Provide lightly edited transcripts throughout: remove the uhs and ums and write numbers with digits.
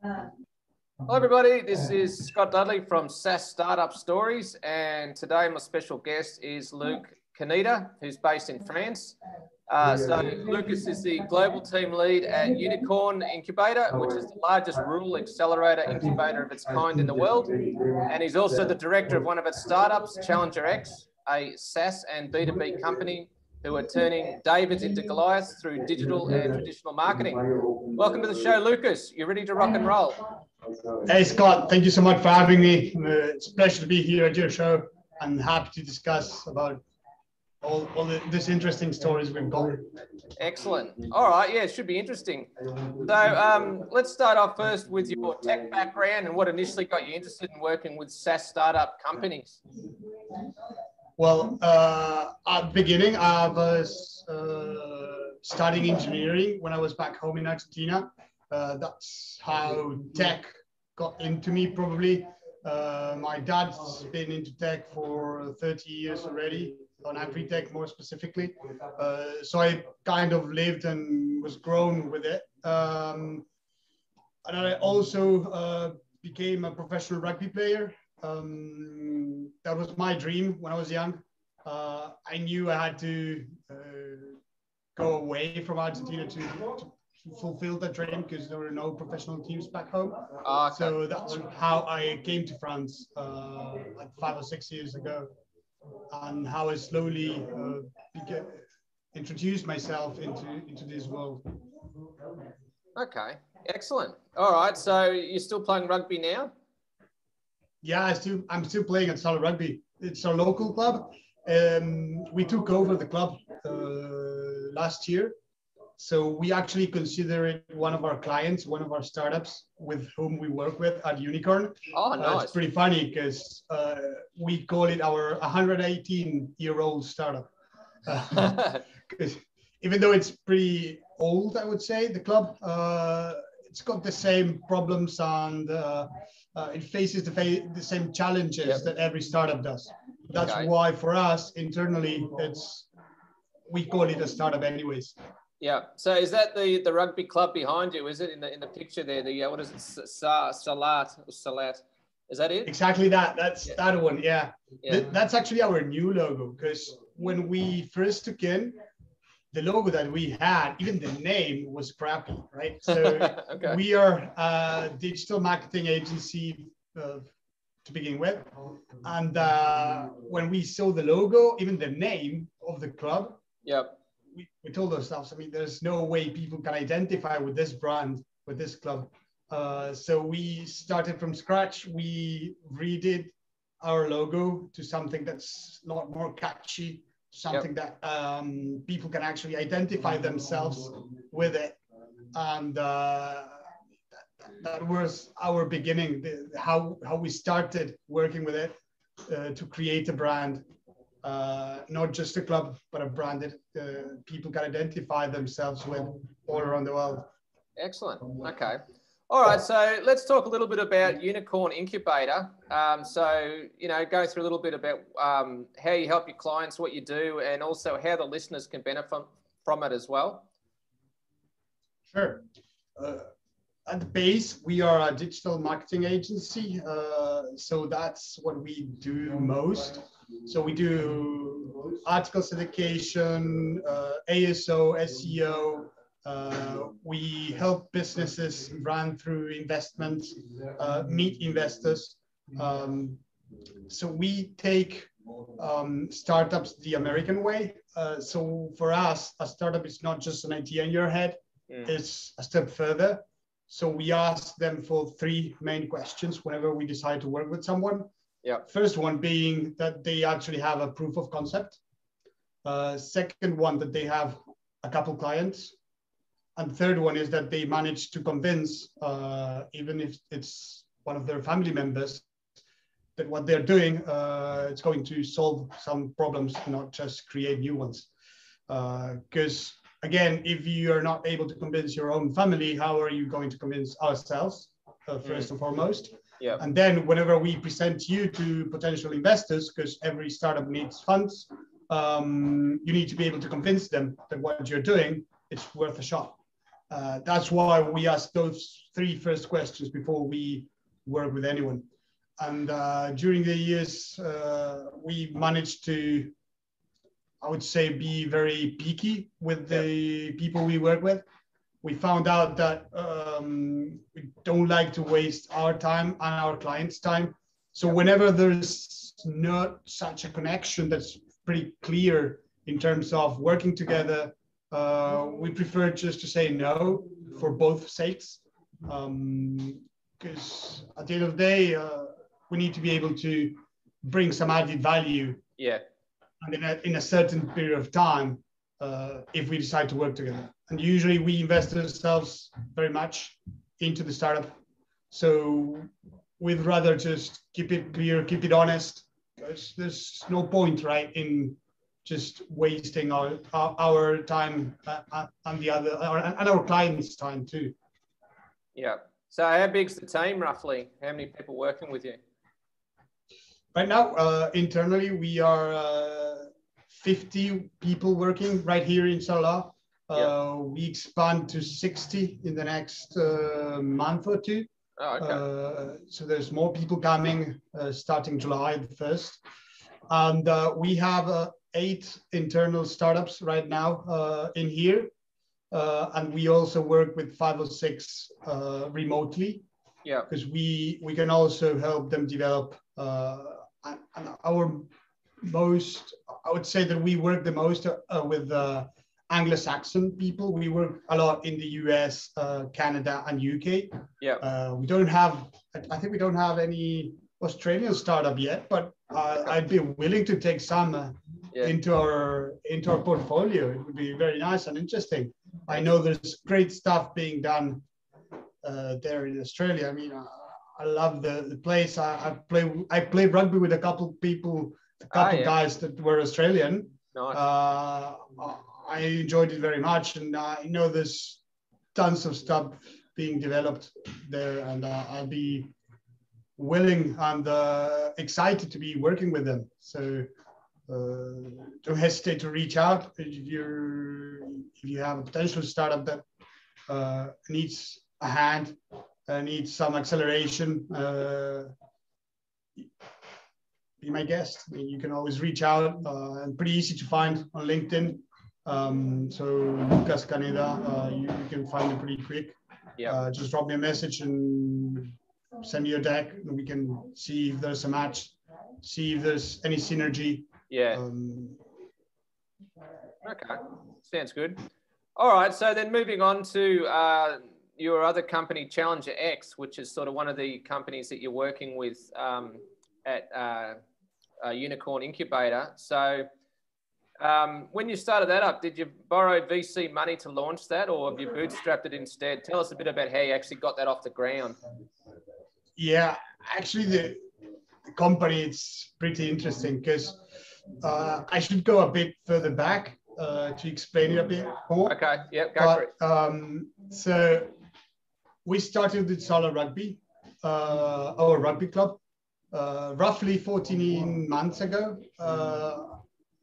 Hello everybody, this is Scott Dudley from SaaS Startup Stories, and today my special guest is Luc Canida, who's based in France. So Lucas is the global team lead at UNIQORN Incubator, which is the largest rural accelerator incubator of its kind in the world. And he's also the director of one of its startups, ChallengerX, a SaaS and B2B company who are turning Davids into Goliaths through digital and traditional marketing. Welcome to the show, Lucas. You ready to rock and roll? Hey, Scott, thank you so much for having me. It's a pleasure to be here at your show. I'm happy to discuss about all these interesting stories we've got. Excellent. All right. Yeah, it should be interesting. So let's start off first with your tech background and what initially got you interested in working with SaaS startup companies. Well, at the beginning, I was studying engineering when I was back home in Argentina. That's how tech got into me, probably. My dad's been into tech for 30 years already, on agri-tech more specifically. So I kind of lived and was grown with it. And I also became a professional rugby player. That was my dream when I was young. I knew I had to go away from Argentina to fulfill that dream because there were no professional teams back home. Okay. So that's how I came to France like 5 or 6 years ago, and how I slowly introduced myself into this world. Okay, excellent. All right, so you're still playing rugby now? Yeah, I'm still playing at Sarlat Rugby. It's our local club. We took over the club last year. So we actually consider it one of our clients, one of our startups with whom we work with at UNIQORN. Oh, nice. It's pretty funny because we call it our 118-year-old startup. Because even though it's pretty old, I would say, the club, it's got the same problems and it faces the same challenges that every startup does. That's why for us internally, we call it a startup anyways. Yeah. So is that the rugby club behind you? Is it in the picture there? The what is it? Sarlat. Is that it? Exactly that. That's that one. Yeah. That's actually our new logo, because when we first took in, the logo that we had, even the name was crappy, right? So we are a digital marketing agency to begin with. And when we saw the logo, even the name of the club, we told ourselves, I mean, there's no way people can identify with this brand, with this club. So we started from scratch. We redid our logo to something that's a lot more catchy, something that people can actually identify themselves with it. And that was our beginning, how we started working with it to create a brand. Not just a club, but a brand that people can identify themselves with all around the world. Excellent. Okay. All right. So let's talk a little bit about UNIQORN Incubator. So, going through a little bit about how you help your clients, what you do, and also how the listeners can benefit from it as well. Sure. At the base, we are a digital marketing agency. So that's what we do most. So we do article syndication, ASO, SEO. We help businesses run through investments, meet investors. So we take startups the American way. So for us, a startup is not just an idea in your head, it's a step further. So we ask them for 3 main questions whenever we decide to work with someone. First one being that they actually have a proof of concept. Second one, that they have a couple clients. And third one is that they manage to convince, even if it's one of their family members, that what they're doing, it's going to solve some problems, not just create new ones. Because again, if you are not able to convince your own family, how are you going to convince ourselves, first and foremost? And then whenever we present you to potential investors, because every startup needs funds, you need to be able to convince them that what you're doing is worth a shot. That's why we ask those 3 first questions before we work with anyone. And during the years, we managed to, I would say, be very picky with the people we work with. We found out that we don't like to waste our time and our clients' time. So whenever there's not such a connection that's pretty clear in terms of working together, we prefer just to say no for both sakes. Because at the end of the day, we need to be able to bring some added value. Yeah. And in a certain period of time, if we decide to work together. And usually we invest ourselves very much into the startup. So we'd rather just keep it clear, keep it honest, because there's no point, right, in just wasting our time and the other, and our clients' time too. Yeah. So how big's the team roughly? How many people working with you? Right now, internally, we are 50 people working right here in Sarlat. We expand to 60 in the next month or 2. Oh, okay. So there's more people coming starting July the 1st. And we have 8 internal startups right now in here. And we also work with 5 or 6 remotely. Yeah. Because we can also help them develop. And our most, I would say that we work the most with Anglo-Saxon people. We work a lot in the US, Canada, and UK. Yeah. We don't have, I think we don't have any Australian startup yet, but I'd be willing to take some into our portfolio. It would be very nice and interesting. I know there's great stuff being done there in Australia. I mean, I love the place. I play rugby with a couple people, guys that were Australian. Nice. I enjoyed it very much, and I know there's tons of stuff being developed there, and I'll be willing and excited to be working with them. So don't hesitate to reach out if you have a potential startup that needs a hand, needs some acceleration. Be my guest. I mean, you can always reach out, and pretty easy to find on LinkedIn. So Lucas Caneda, you can find it pretty quick. Yeah. Just drop me a message and send me your deck, and we can see if there's a match, see if there's any synergy. Yeah. Okay, sounds good. All right, so then moving on to your other company, ChallengerX, which is sort of one of the companies that you're working with at UNIQORN Incubator. So when you started that up, did you borrow VC money to launch that, or have you bootstrapped it instead? Tell us a bit about how you actually got that off the ground. Yeah, actually the company, it's pretty interesting because I should go a bit further back to explain it a bit more. Okay, yeah, go for it. So we started with Sarlat Rugby, our rugby club, roughly 14 months ago.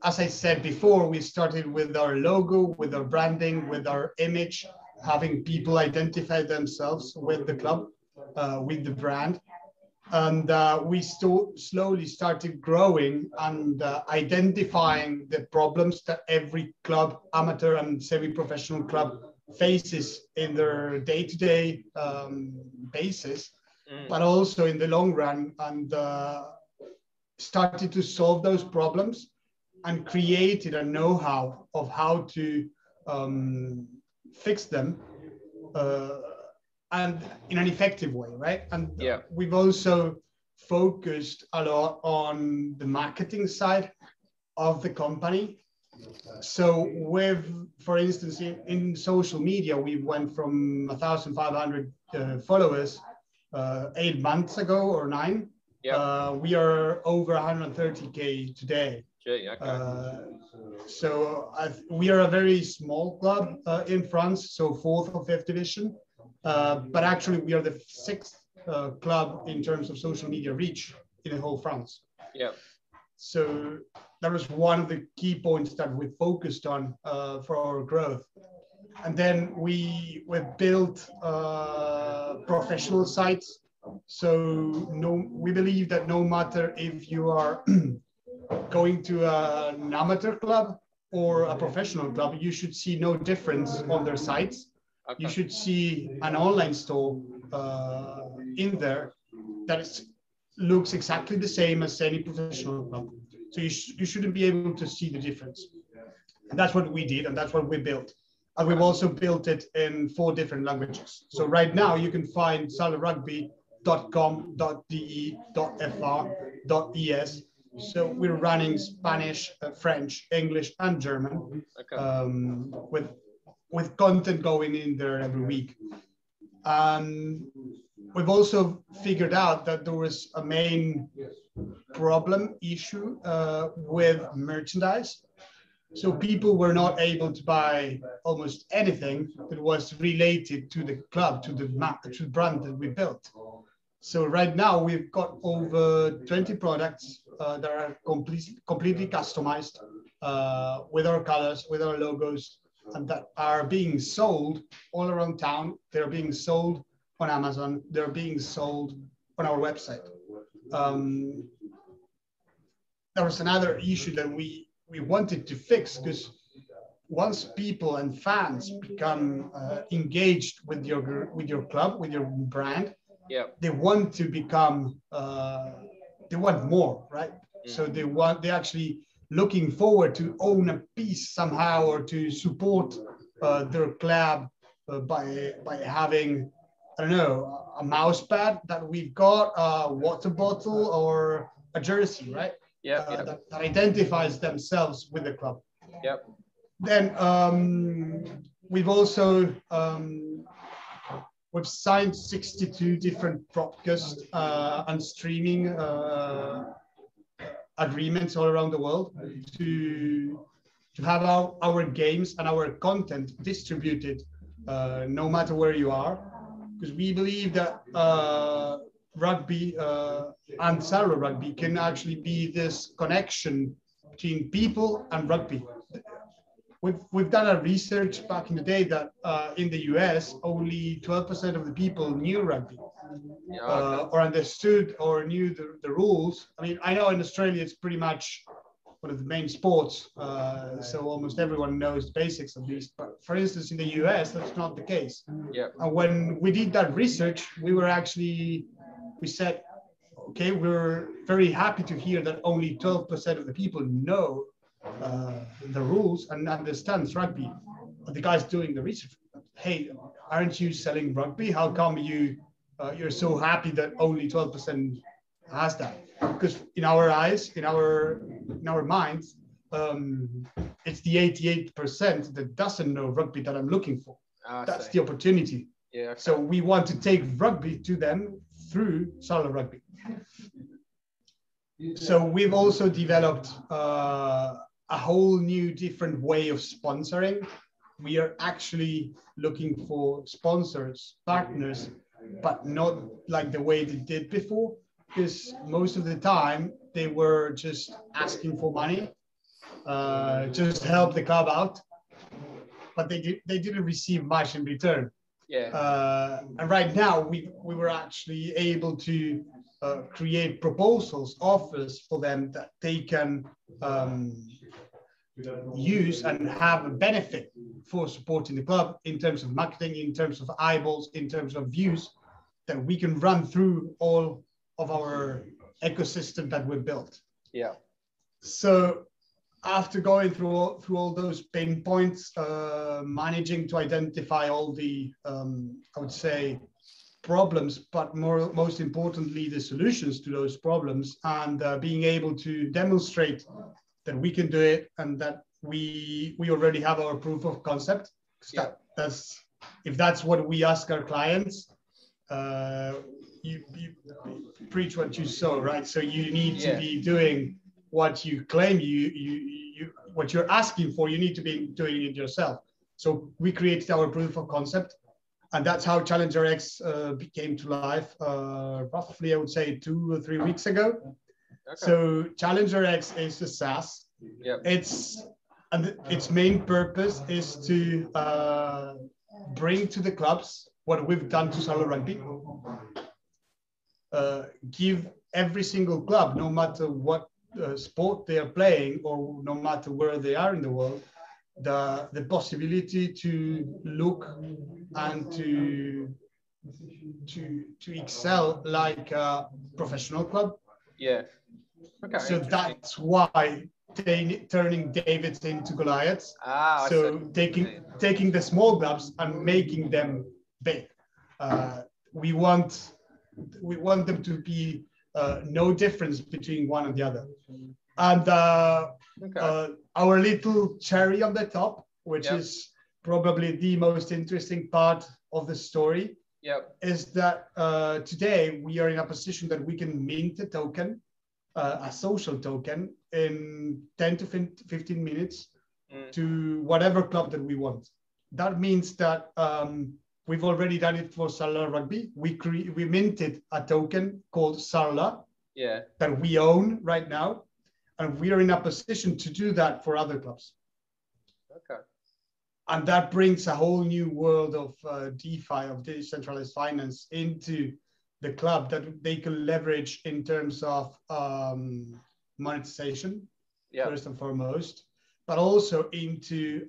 As I said before, we started with our logo, with our branding, with our image, having people identify themselves with the club, with the brand. And we slowly started growing and identifying the problems that every club, amateur and semi-professional club, faces in their day-to-day basis, but also in the long run, and started to solve those problems and created a know-how of how to fix them and in an effective way, right? And we've also focused a lot on the marketing side of the company. So for instance, in social media, we went from 1,500 followers 8 months ago or 9. We are over 130K today. Okay. So we are a very small club in France, so 4th or 5th division. But actually, we are the 6th club in terms of social media reach in the whole France. Yeah. So that was one of the key points that we focused on for our growth. And then we've built professional sites. So we believe that no matter if you are going to an amateur club or a professional club, you should see no difference on their sites. Okay. You should see an online store in there that looks exactly the same as any professional club. So you shouldn't be able to see the difference. And that's what we did, and that's what we built. And we've also built it in 4 different languages. So right now you can find sarlatrugby.com.de.fr.es. So we're running Spanish, French, English, and German, okay. With content going in there every week. We've also figured out that there was a main issue with merchandise. So people were not able to buy almost anything that was related to the club, to the brand that we built. So right now we've got over 20 products that are completely customized with our colors, with our logos, and that are being sold all around town. They're being sold on Amazon. They're being sold on our website. There was another issue that we wanted to fix, because once people and fans become engaged with your club, with your brand, yeah, they want to become, they want more, right? Mm. So they're actually looking forward to own a piece somehow, or to support their club by having, I don't know, a mouse pad that we've got, a water bottle, or a jersey, right? Yeah, that identifies themselves with the club. Yep. Then we've also we've signed 62 different broadcast and streaming agreements all around the world to have our games and our content distributed no matter where you are, because we believe that rugby and Sarlat Rugby can actually be this connection between people and rugby. We've done a research back in the day that in the US, only 12% of the people knew rugby, or understood or knew the rules. I mean, I know in Australia it's pretty much one of the main sports, so almost everyone knows the basics of these. But for instance, in the US, that's not the case. Yeah. And when we did that research, we said, okay, we're very happy to hear that only 12% of the people know the rules and understands rugby. But the guys doing the research, hey, aren't you selling rugby? How come you're so happy that only 12% has that? Because in our eyes, in our minds, it's the 88% that doesn't know rugby that I'm looking for. That's the opportunity. Yeah. Okay. So we want to take rugby to them through Sarlat Rugby. So we've also developed a whole new different way of sponsoring. We are actually looking for sponsors, partners, but not like the way they did before, because most of the time they were just asking for money, just help the club out, but they didn't receive much in return. Yeah. And right now we were actually able to create proposals, offers for them that they can use and have a benefit for supporting the club in terms of marketing, in terms of eyeballs, in terms of views, that we can run through all of our ecosystem that we built. Yeah. So after going through all those pain points, managing to identify all the, I would say, problems, but most importantly, the solutions to those problems, and being able to demonstrate that we can do it, and that we already have our proof of concept. Yeah. If that's what we ask our clients, you preach what you sow, right? So you need to be doing what you claim what you're asking for. You need to be doing it yourself. So we created our proof of concept, and that's how ChallengerX became to life. Roughly, I would say 2 or 3 weeks ago. Okay. So ChallengerX is a SaaS. Yep. It's And its main purpose is to bring to the clubs what we've done to Sarlat Rugby. Give every single club, no matter what sport they are playing or no matter where they are in the world, the possibility to look and to excel like a professional club. Yeah. Okay. So that's why turning Davids into Goliaths. So taking the small clubs and making them big. We want them to be no difference between one and the other. And our little cherry on the top, which is probably the most interesting part of the story, is that today we are in a position that we can mint a token, a social token, in 10 to 15 minutes to whatever club that we want. That means that we've already done it for Sarlat Rugby. We minted a token called Sarlat that we own right now. And we are in a position to do that for other clubs. Okay. And that brings a whole new world of DeFi, of decentralized finance, into the club that they can leverage in terms of monetization, first and foremost, but also into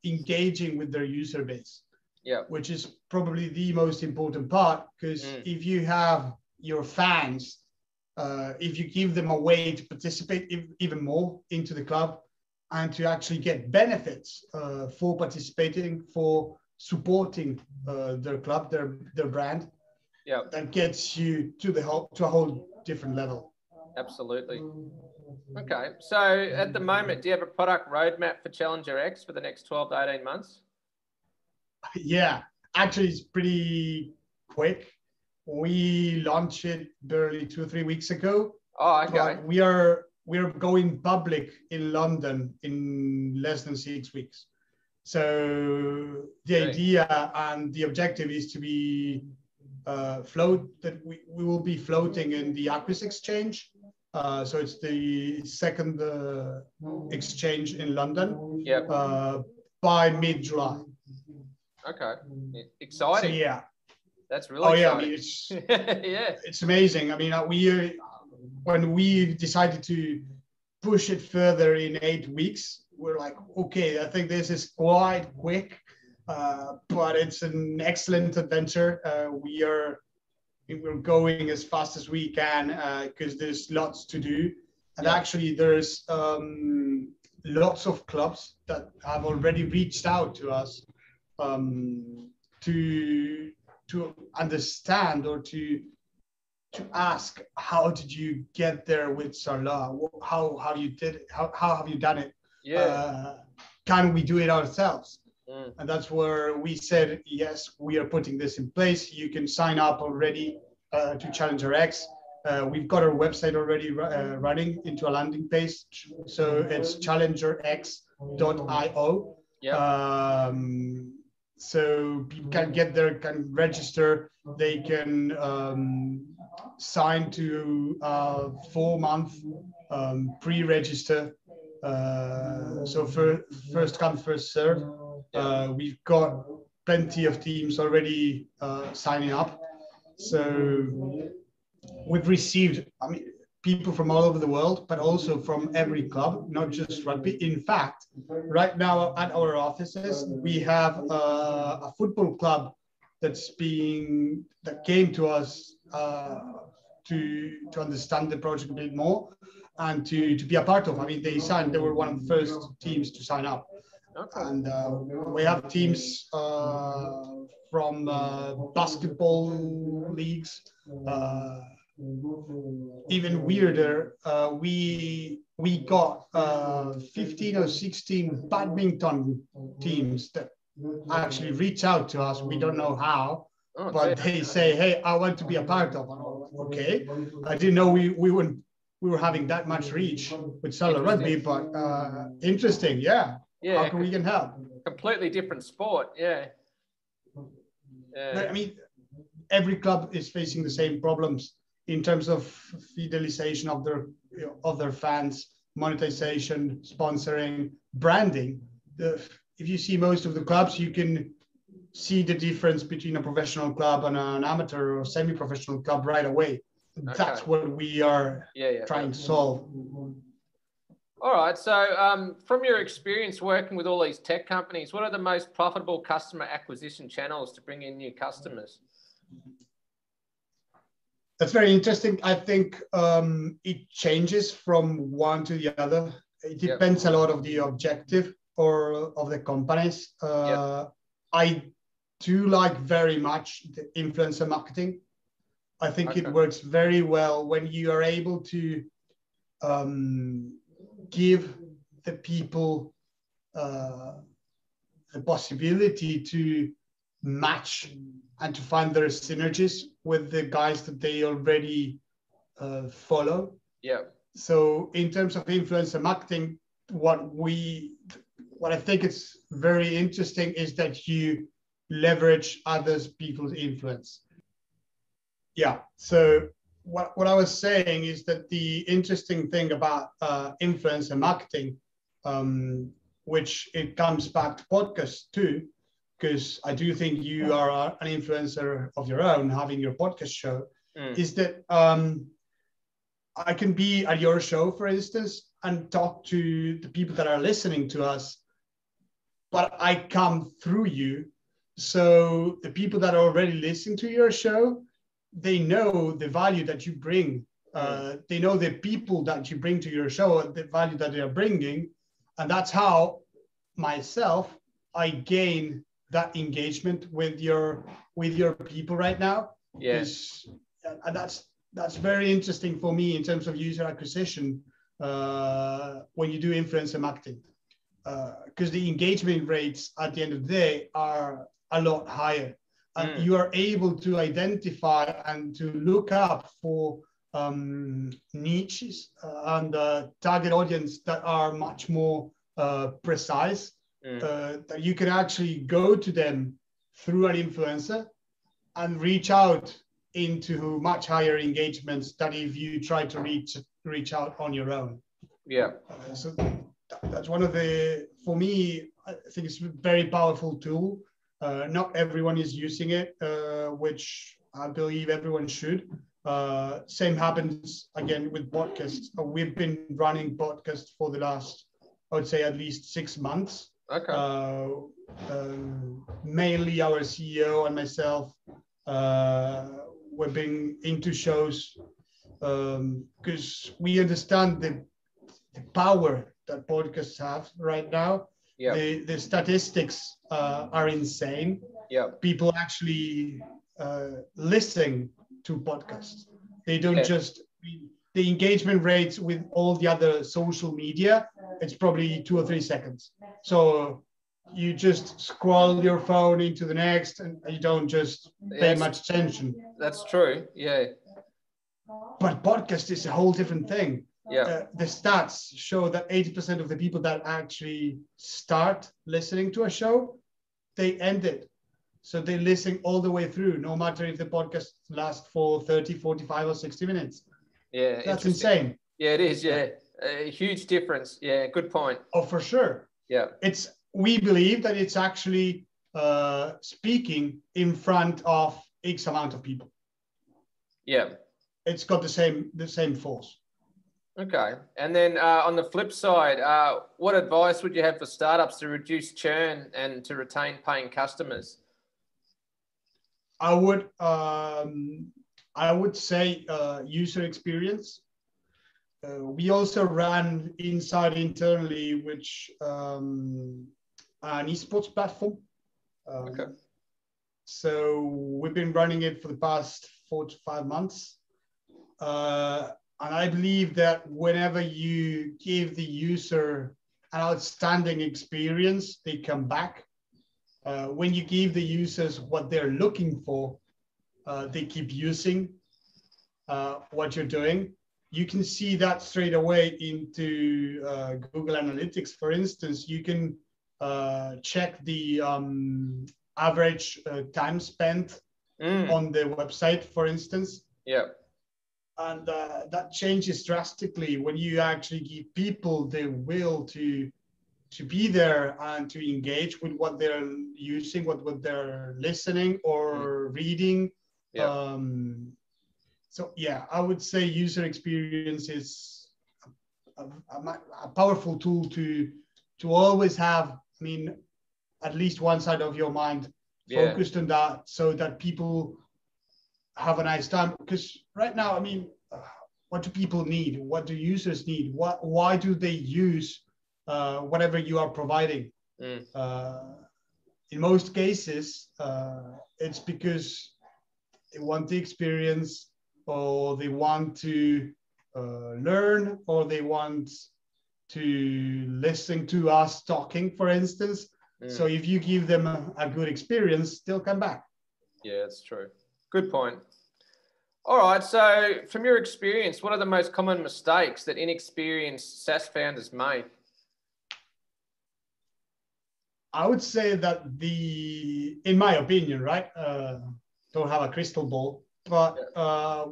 engaging with their user base, which is probably the most important part, because if you have your fans, if you give them a way to participate even more into the club and to actually get benefits for participating, for supporting their club, their brand, that gets you to a whole different level. Absolutely. Okay. So at the moment, do you have a product roadmap for ChallengerX for the next 12 to 18 months? Yeah, actually it's pretty quick. We launched it barely 2 or 3 weeks ago. Oh, okay. But we're going public in London in less than 6 weeks. So the idea and the objective is to be we will be floating in the Aquis exchange. So it's the second exchange in London by mid-July. Okay, exciting. So, yeah. That's really exciting. I mean, it's amazing. I mean, when we decided to push it further in 8 weeks, we're like, okay, I think this is quite quick, but it's an excellent adventure. We're going as fast as we can because there's lots to do. And actually, there's lots of clubs that have already reached out to us to understand or to ask, how did you get there with Sarlat? How have you done it? Can we do it ourselves? And that's where we said, yes, we are putting this in place. You can sign up already to ChallengerX. We've got our website already running into a landing page. So it's challengerx.io. So people can get there, can register. They can sign to a 4-month pre-register. So first come, first serve. We've got plenty of teams already signing up. So we've received, people from all over the world, but also from every club, not just rugby. In fact, right now at our offices, we have a football club that came to us to understand the project a bit more and to be a part of. They were one of the first teams to sign up. Okay. And we have teams from basketball leagues. Even weirder, we got 15 or 16 badminton teams that actually reach out to us. We don't know how, but they say, "Hey, I want to be a part of it." Okay, I didn't know we were having that much reach with Sarlat Rugby, but interesting, yeah. How can we help? Completely different sport, yeah. But, every club is facing the same problems in terms of fidelization of their fans, monetization, sponsoring, branding. If you see most of the clubs, you can see the difference between a professional club and an amateur or semi-professional club right away. Okay. That's what we are trying to solve. All right. So from your experience working with all these tech companies, what are the most profitable customer acquisition channels to bring in new customers? That's very interesting. I think it changes from one to the other. It depends a lot of the objective or of the companies. I do like very much the influencer marketing. I think it works very well when you are able to give the people the possibility to match and to find their synergies with the guys that they already follow. Yeah. So in terms of influencer marketing, what I think is very interesting is that you leverage others people's influence. Yeah. So what I was saying is that the interesting thing about influencer marketing, which it comes back to podcasts too, because I do think you are an influencer of your own, having your podcast show, is that I can be at your show, for instance, and talk to the people that are listening to us, but I come through you. So the people that are already listening to your show, they know the value that you bring. They know the people that you bring to your show and the value that they are bringing. And that's how myself, I gain that engagement with your people right now. Yes. And that's very interesting for me in terms of user acquisition when you do influencer marketing. Because the engagement rates at the end of the day are a lot higher. And you are able to identify and to look up for niches and target audience that are much more precise, that you can actually go to them through an influencer and reach out into much higher engagements than if you try to reach out on your own. Yeah. So that's one of the, for me, I think it's a very powerful tool. Not everyone is using it, which I believe everyone should. Same happens again with podcasts. We've been running podcasts for the last, I would say, at least 6 months. Okay. Mainly our CEO and myself, we've been into shows because we understand the power that podcasts have right now. Yep. The statistics are insane. Yep. People actually listen to podcasts. They don't just, the engagement rates with all the other social media, it's probably 2 or 3 seconds. So you just scroll your phone into the next and you don't just pay much attention. That's true, yeah. But podcast is a whole different thing. Yeah. The stats show that 80% of the people that actually start listening to a show, they end it. So they listen all the way through, no matter if the podcast lasts for 30, 45 or 60 minutes. Yeah. That's insane. Yeah, it is. Yeah. A huge difference. Yeah. Good point. Oh, for sure. Yeah. We believe that it's actually speaking in front of X amount of people. Yeah. It's got the same force. Okay. And then on the flip side, what advice would you have for startups to reduce churn and to retain paying customers? I would say user experience. We also ran internally, which an esports platform. Okay. So we've been running it for the past 4 to 5 months. And I believe that whenever you give the user an outstanding experience, they come back. When you give the users what they're looking for, they keep using what you're doing. You can see that straight away into Google Analytics. For instance, you can check the average time spent on the website, for instance. Yeah. And that changes drastically when you actually give people the will to be there and to engage with what they're using, what they're listening or reading. Yeah. So yeah, I would say user experience is a powerful tool to always have, I mean, at least one side of your mind focused on that, so that people have a nice time. Because right now, I mean, what do people need? What do users need? Why do they use whatever you are providing? In most cases, it's because they want the experience, or they want to learn, or they want to listen to us talking, for instance. So if you give them a good experience, they'll come back. Yeah, that's true. Good point. All right. So from your experience, what are the most common mistakes that inexperienced SaaS founders make? I would say that in my opinion, right, don't have a crystal ball, but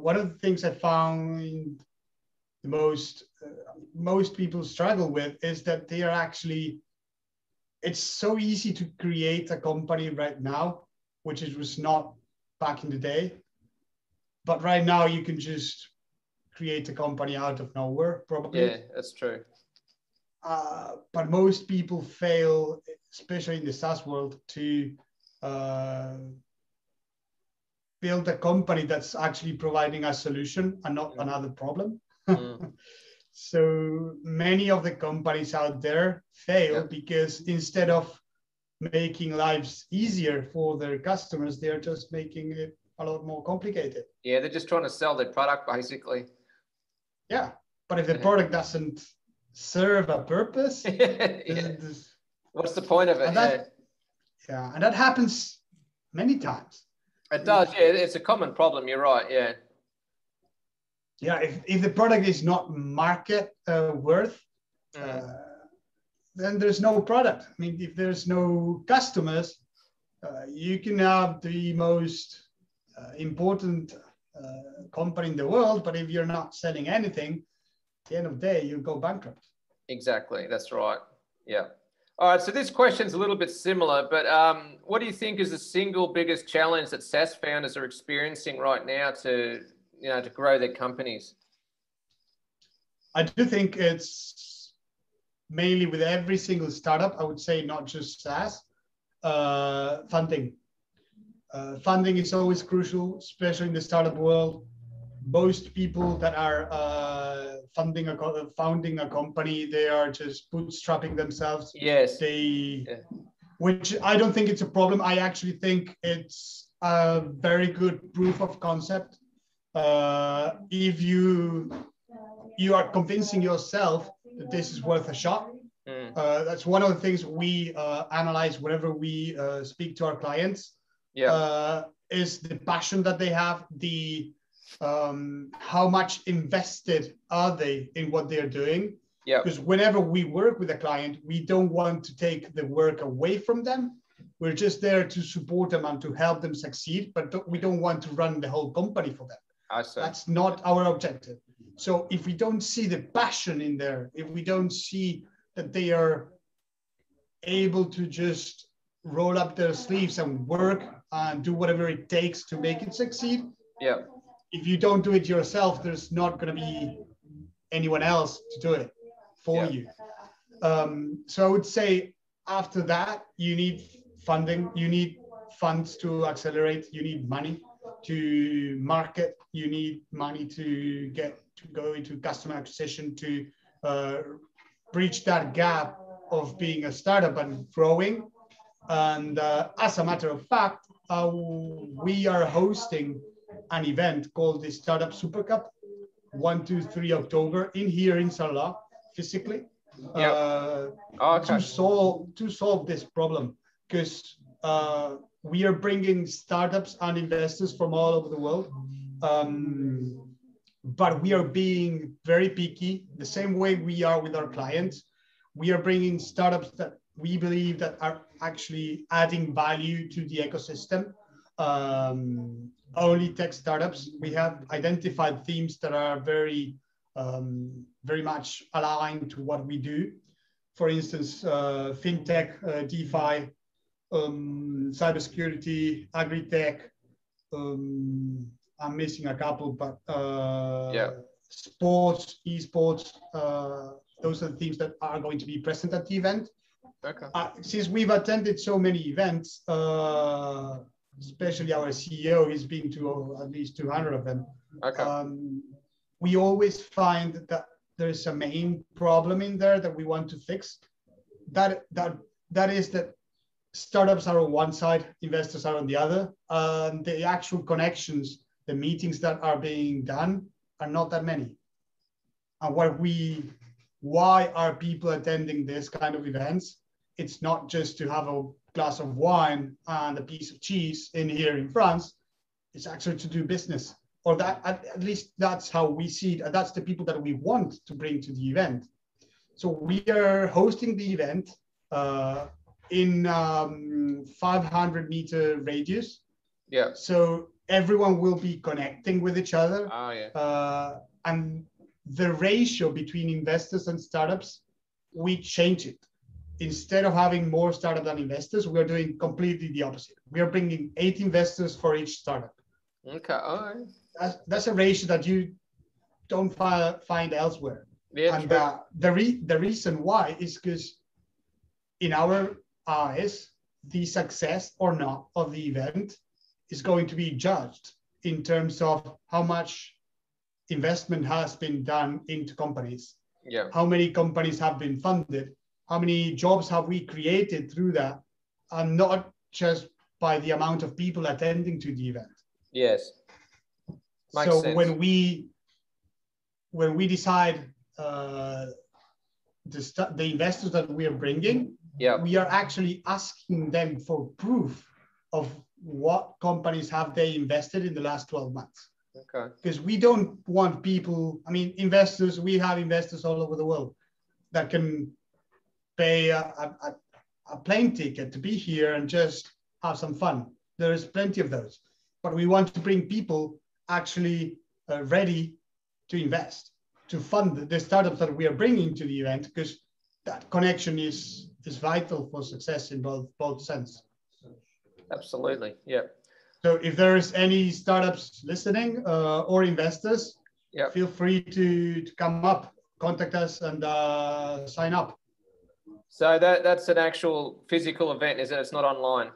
one of the things I found the most people struggle with is that they are actually, it's so easy to create a company right now, which it was not back in the day. But right now you can just create a company out of nowhere, probably. Yeah, that's true. But most people fail, especially in the SaaS world, to build a company that's actually providing a solution and not another problem. So many of the companies out there fail because instead of making lives easier for their customers, they're just making it a lot more complicated. Yeah, they're just trying to sell their product, basically. Yeah, but if the product doesn't serve a purpose, what's the point of it? And that happens many times. It does. Yeah, it's a common problem. You're right. Yeah. Yeah, if the product is not market worth, then there's no product. I mean, if there's no customers, you can have the most important company in the world, but if you're not selling anything, at the end of the day, you go bankrupt. Exactly. That's right. Yeah. All right. So this question's a little bit similar, but what do you think is the single biggest challenge that SaaS founders are experiencing right now to grow their companies? I do think it's mainly with every single startup, I would say, not just SaaS, funding. Funding is always crucial, especially in the startup world. Most people that are founding a company, they are just bootstrapping themselves. Yes. Which I don't think it's a problem. I actually think it's a very good proof of concept. If you are convincing yourself that this is worth a shot, that's one of the things we analyze whenever we speak to our clients. Is the passion that they have, how much invested are they in what they're doing? Because whenever we work with a client, we don't want to take the work away from them. We're just there to support them and to help them succeed, but we don't want to run the whole company for them. That's not our objective. So if we don't see the passion in there, if we don't see that they are able to just roll up their sleeves and work and do whatever it takes to make it succeed. If you don't do it yourself, there's not going to be anyone else to do it for you. So I would say after that, you need funding, you need funds to accelerate, you need money to market, you need money to go into customer acquisition to bridge that gap of being a startup and growing. And as a matter of fact, we are hosting an event called the Startup Super Cup, 1, 2, 3 October here in Sarlat, physically, to solve this problem, because we are bringing startups and investors from all over the world, but we are being very picky, the same way we are with our clients. We are bringing startups that we believe that are actually adding value to the ecosystem. only tech startups. We have identified themes that are very much aligned to what we do. For instance, fintech, DeFi, cybersecurity, agri-tech. I'm missing a couple, but sports, esports, those are the themes that are going to be present at the event. Okay. Since we've attended so many events, especially our CEO, he's been to at least 200 of them. Okay. We always find that there's a main problem in there that we want to fix. That is that startups are on one side, investors are on the other. The actual connections, the meetings that are being done are not that many. And why are people attending this kind of events? It's not just to have a glass of wine and a piece of cheese in here in France. It's actually to do business, or that at least that's how we see it. And that's the people that we want to bring to the event. So we are hosting the event in 500-meter radius. Yeah. So everyone will be connecting with each other. Oh, yeah. And the ratio between investors and startups, we change it. Instead of having more startups than investors, we are doing completely the opposite. We are bringing 8 investors for each startup. Okay. All right. That's a ratio that you don't find elsewhere. Yeah, and the reason why is because in our eyes, the success or not of the event is going to be judged in terms of how much investment has been done into companies. Yeah. How many companies have been funded? How many jobs have we created through that? And not just by the amount of people attending to the event. Yes. Makes sense. when we decide the investors that we are bringing, we are actually asking them for proof of what companies have they invested in the last 12 months. Okay. Because we don't want people, investors, we have investors all over the world that can pay a plane ticket to be here and just have some fun. There is plenty of those. But we want to bring people actually ready to invest, to fund the startups that we are bringing to the event, because that connection is vital for success in both sense. Absolutely, yeah. So if there's any startups listening or investors, feel free to come up, contact us, and sign up. So that's an actual physical event, is it? It's not online?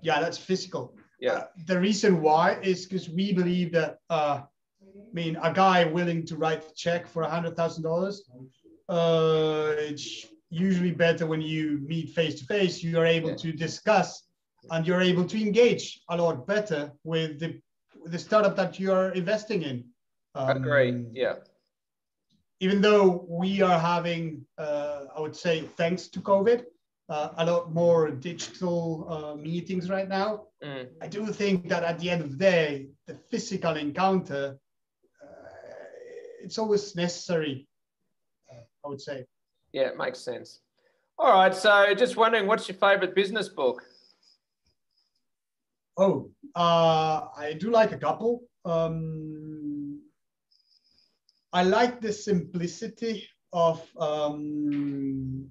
Yeah, that's physical. Yeah. The reason why is because we believe that, a guy willing to write a check for $100,000, it's usually better when you meet face to face. You are able to discuss and you're able to engage a lot better with the startup that you are investing in. I agree. Yeah. Even though we are having, I would say, thanks to COVID, a lot more digital meetings right now. I do think that at the end of the day, the physical encounter, it's always necessary, I would say. Yeah, it makes sense. All right, so just wondering, what's your favorite business book? Oh, I do like a couple. I like the simplicity of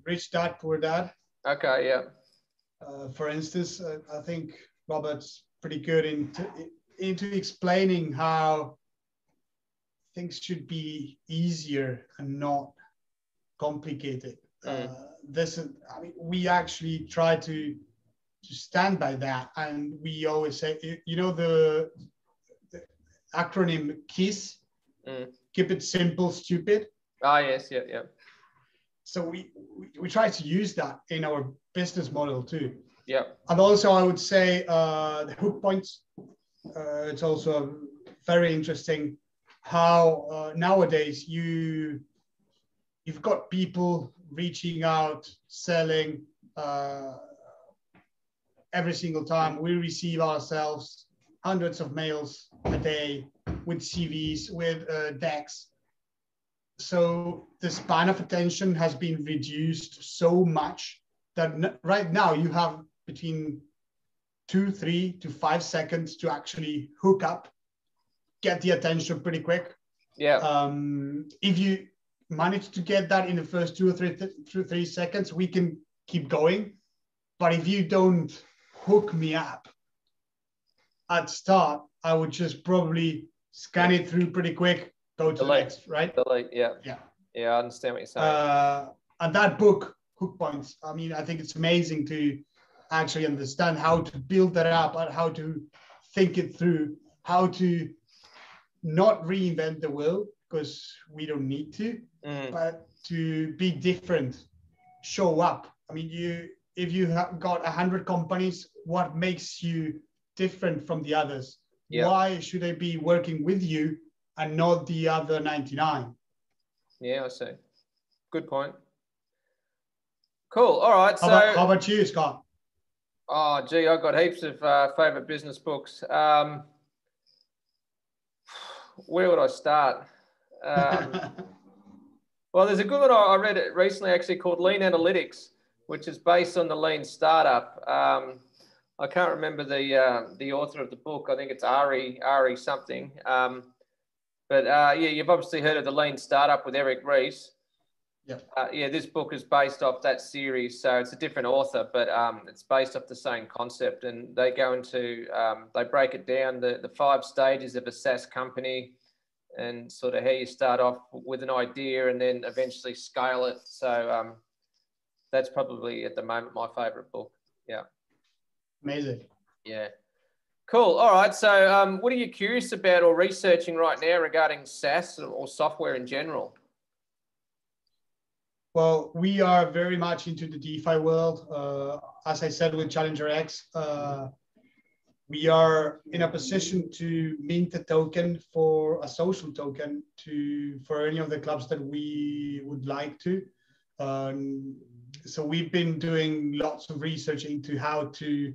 Rich Dad, Poor Dad. Okay, yeah. For instance, I think Robert's pretty good into explaining how things should be easier and not complicated. We actually try to stand by that, and we always say, the acronym KISS. Keep it simple, stupid. Ah, yes, yeah. So we try to use that in our business model too. Yeah. And also I would say the hook points. It's also very interesting how nowadays you've got people reaching out, selling every single time. We receive ourselves hundreds of mails a day with CVs, with decks. So the span of attention has been reduced so much that right now you have between 2, 3 to 5 seconds to actually hook up, get the attention pretty quick. Yeah. If you manage to get that in the first 2 or 3 seconds, we can keep going. But if you don't hook me up at start, I would just probably scan it through pretty quick, go to the next, right? Delete, yeah. Yeah. Yeah, I understand what you're saying. And that book, Hook Points, I mean, I think it's amazing to actually understand how to build that up and how to think it through, how to not reinvent the wheel, because we don't need to, but to be different, show up. I mean, if you have got 100 companies, what makes you different from the others? Yeah. Why should I be working with you and not the other 99? Yeah, I see. Good point. Cool. All right. How about you, Scott? Oh, gee, I've got heaps of favorite business books. Where would I start? Well, there's a good one I read it recently, actually, called Lean Analytics, which is based on the Lean Startup. I can't remember the author of the book. I think it's Ari something. But yeah, you've obviously heard of the Lean Startup with Eric Ries. Yeah, this book is based off that series, so it's a different author, but it's based off the same concept. And they go into, they break it down, the 5 stages of a SaaS company, and sort of how you start off with an idea and then eventually scale it. So that's probably at the moment my favorite book. Yeah. Amazing. Yeah. Cool. All right. So what are you curious about or researching right now regarding SaaS or software in general? Well, we are very much into the DeFi world. As I said with ChallengerX, we are in a position to mint a token for a social token for any of the clubs that we would like to. So we've been doing lots of research into how to,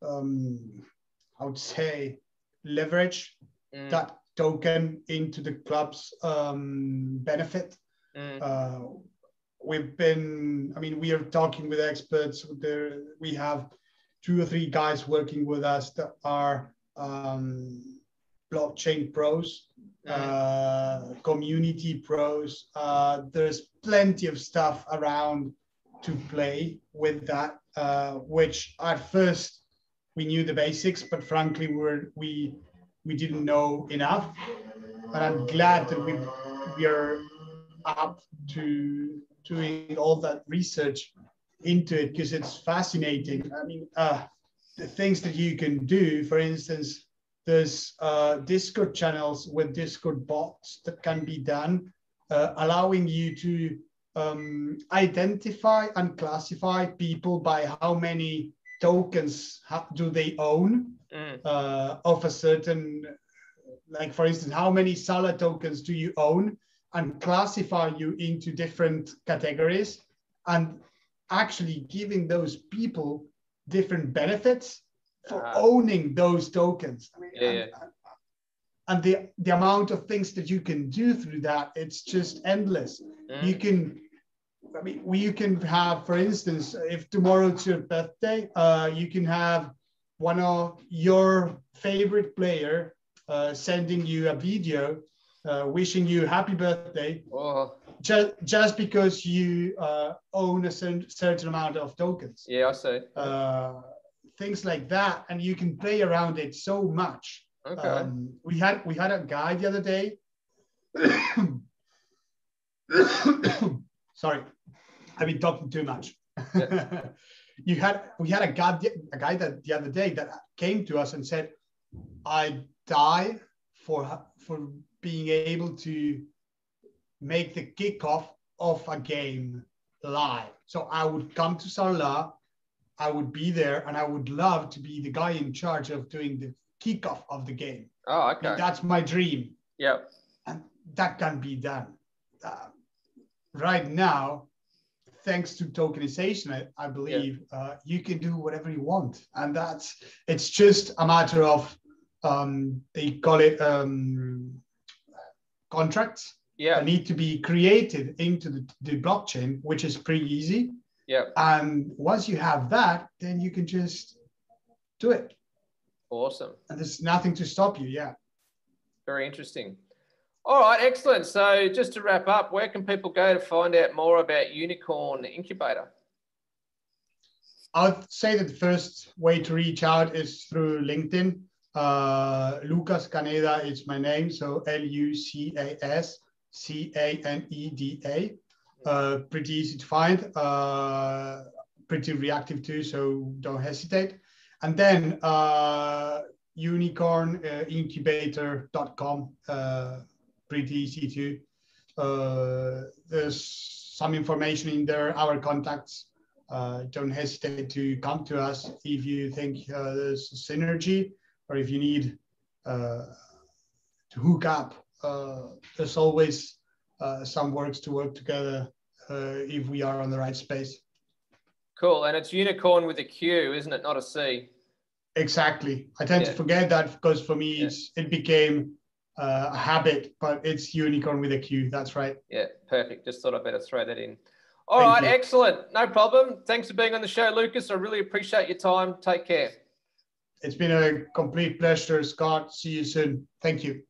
I would say, leverage that token into the club's benefit. We are talking with experts. We have 2 or 3 guys working with us that are blockchain pros, community pros. There's plenty of stuff around to play with that, which at first we knew the basics, but frankly, we didn't know enough. And I'm glad that we are up to doing all that research into it, because it's fascinating. I mean, the things that you can do, for instance, there's Discord channels with Discord bots that can be done, allowing you to identify and classify people by how many tokens do they own of a certain, like for instance, how many Sarlat tokens do you own, and classify you into different categories, and actually giving those people different benefits for owning those tokens. I mean, and the amount of things that you can do through that, it's just endless. You can have, for instance, if tomorrow's your birthday, you can have one of your favorite player sending you a video wishing you happy birthday, just because you own a certain amount of tokens. Yeah, I see. Things like that, and you can play around it so much. Okay. We had a guy the other day. Sorry, I've been talking too much. Yeah. we had a guy that the other day that came to us and said, "I die for being able to make the kickoff of a game live. So I would come to Sarlat, I would be there, and I would love to be the guy in charge of doing the kickoff of the game." Oh, okay. And that's my dream. Yeah. And that can be done. Right now, thanks to tokenization, I believe, you can do whatever you want. And it's just a matter of, they call it contracts that need to be created into the blockchain, which is pretty easy. Yeah. And once you have that, then you can just do it. Awesome. And there's nothing to stop you. Yeah. Very interesting. All right, excellent. So just to wrap up, where can people go to find out more about UNIQORN Incubator? I would say that the first way to reach out is through LinkedIn. Lucas Caneda is my name, so LUCAS CANEDA. Pretty easy to find, pretty reactive too, so don't hesitate. And then unicornincubator.com, pretty easy too. There's some information in there, our contacts. Don't hesitate to come to us if you think there's a synergy, or if you need to hook up. There's always some works to work together if we are on the right space. Cool. And it's UNIQORN with a Q, isn't it? Not a C. Exactly. I tend to forget that because for me, it became a habit, but it's UNIQORN with a Q. That's right. Yeah, perfect. Just thought I'd better throw that in. All right, excellent. No problem. Thanks for being on the show, Lucas. I really appreciate your time. Take care. It's been a complete pleasure, Scott. See you soon. Thank you.